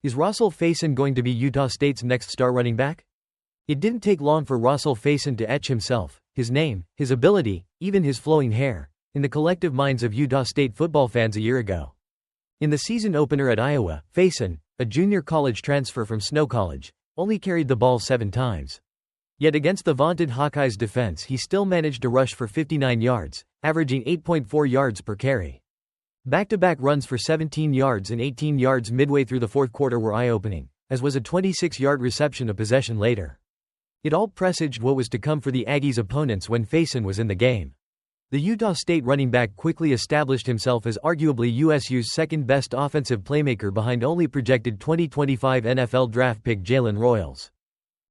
Is Rahsul Faison going to be Utah State's next star running back? It didn't take long for Rahsul Faison to etch himself, his name, his ability, even his flowing hair, in the collective minds of Utah State football fans a year ago. In the season opener at Iowa, Faison, a junior college transfer from Snow College, only carried the ball 7 times. Yet against the vaunted Hawkeyes defense he still managed to rush for 59 yards, averaging 8.4 yards per carry. Back-to-back runs for 17 yards and 18 yards midway through the fourth quarter were eye-opening, as was a 26-yard reception of possession later. It all presaged what was to come for the Aggies' opponents when Faison was in the game. The Utah State running back quickly established himself as arguably USU's second-best offensive playmaker behind only projected 2025 NFL draft pick Jalen Royals.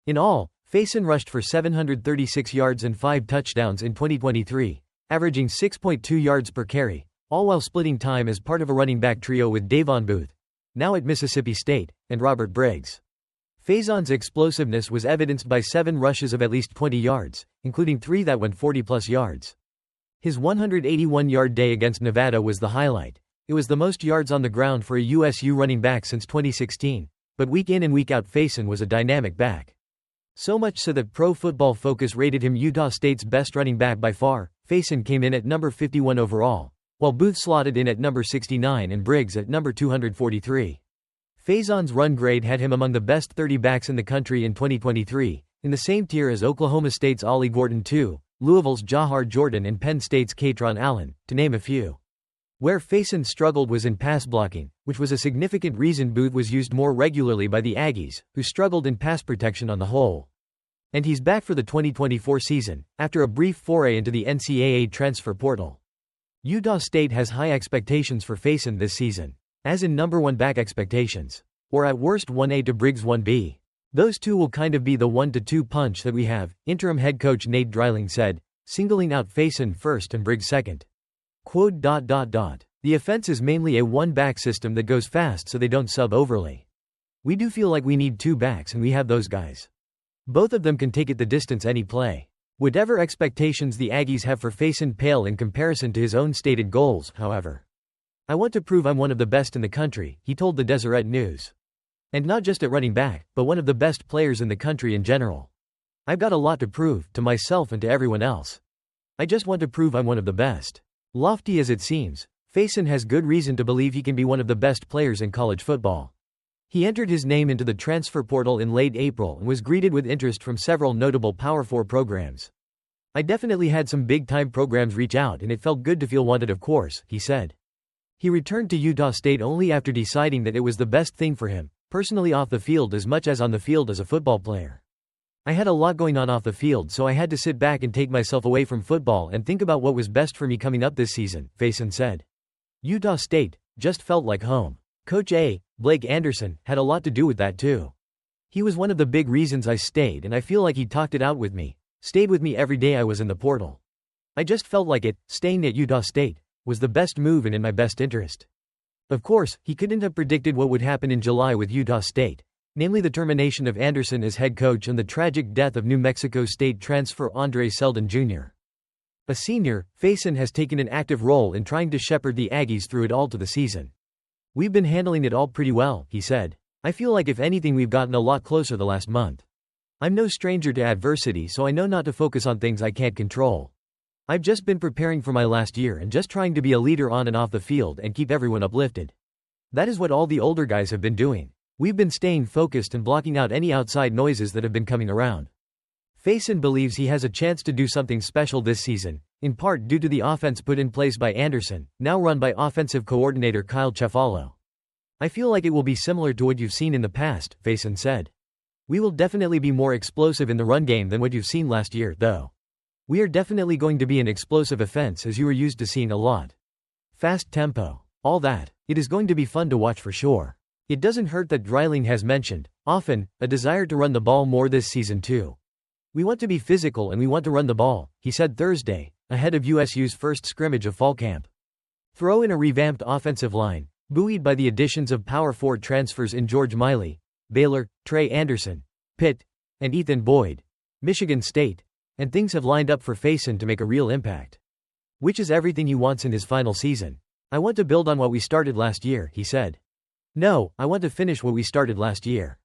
In all, Faison rushed for 736 yards and 5 touchdowns in 2023, averaging 6.2 yards per carry, all while splitting time as part of a running back trio with Davon Booth, now at Mississippi State, and Robert Briggs. Faison's explosiveness was evidenced by 7 rushes of at least 20 yards, including 3 that went 40-plus yards. His 181-yard day against Nevada was the highlight. It was the most yards on the ground for a USU running back since 2016, but week in and week out Faison was a dynamic back. So much so that Pro Football Focus rated him Utah State's best running back by far. Faison came in at number 51 overall, while Booth slotted in at number 69 and Briggs at number 243. Faison's run grade had him among the best 30 backs in the country in 2023, in the same tier as Oklahoma State's Ollie Gordon II, Louisville's Jahar Jordan and Penn State's Katron Allen, to name a few. Where Faison struggled was in pass blocking, which was a significant reason Booth was used more regularly by the Aggies, who struggled in pass protection on the whole. And he's back for the 2024 season, after a brief foray into the NCAA transfer portal. Utah State has high expectations for Faison this season, as in number 1 back expectations, or at worst 1A to Briggs 1B. Those two will kind of be the 1-2 punch that we have, interim head coach Nate Dreiling said, singling out Faison first and Briggs second. Quote, The offense is mainly a 1-back system that goes fast so they don't sub overly. We do feel like we need 2 backs and we have those guys. Both of them can take it the distance any play. Whatever expectations the Aggies have for Faison pale in comparison to his own stated goals, however. I want to prove I'm one of the best in the country, he told the Deseret News. And not just at running back, but one of the best players in the country in general. I've got a lot to prove, to myself and to everyone else. I just want to prove I'm one of the best. Lofty as it seems, Faison has good reason to believe he can be one of the best players in college football. He entered his name into the transfer portal in late April and was greeted with interest from several notable Power 4 programs. I definitely had some big-time programs reach out and it felt good to feel wanted, of course, he said. He returned to Utah State only after deciding that it was the best thing for him, personally off the field as much as on the field as a football player. I had a lot going on off the field, so I had to sit back and take myself away from football and think about what was best for me coming up this season, Faison said. Utah State just felt like home. Coach A, Blake Anderson, had a lot to do with that too. He was one of the big reasons I stayed and I feel like he talked it out with me, stayed with me every day I was in the portal. I just felt like it, staying at Utah State, was the best move and in my best interest. Of course, he couldn't have predicted what would happen in July with Utah State, namely the termination of Anderson as head coach and the tragic death of New Mexico State transfer Andre Seldon Jr. A senior, Faison has taken an active role in trying to shepherd the Aggies through it all to the season. We've been handling it all pretty well, he said. I feel like if anything we've gotten a lot closer the last month. I'm no stranger to adversity, so I know not to focus on things I can't control. I've just been preparing for my last year and just trying to be a leader on and off the field and keep everyone uplifted. That is what all the older guys have been doing. We've been staying focused and blocking out any outside noises that have been coming around. Faison believes he has a chance to do something special this season, in part due to the offense put in place by Anderson, now run by offensive coordinator Kyle Cefalo. I feel like it will be similar to what you've seen in the past, Faison said. We will definitely be more explosive in the run game than what you've seen last year, though. We are definitely going to be an explosive offense as you are used to seeing a lot. Fast tempo. All that. It is going to be fun to watch for sure. It doesn't hurt that Dreiling has mentioned, often, a desire to run the ball more this season too. We want to be physical and we want to run the ball, he said Thursday, ahead of USU's first scrimmage of fall camp. Throw in a revamped offensive line, buoyed by the additions of Power 4 transfers in George Miley, Baylor, Trey Anderson, Pitt, and Ethan Boyd, Michigan State, and things have lined up for Faison to make a real impact. Which is everything he wants in his final season. I want to build on what we started last year, he said. No, I want to finish what we started last year.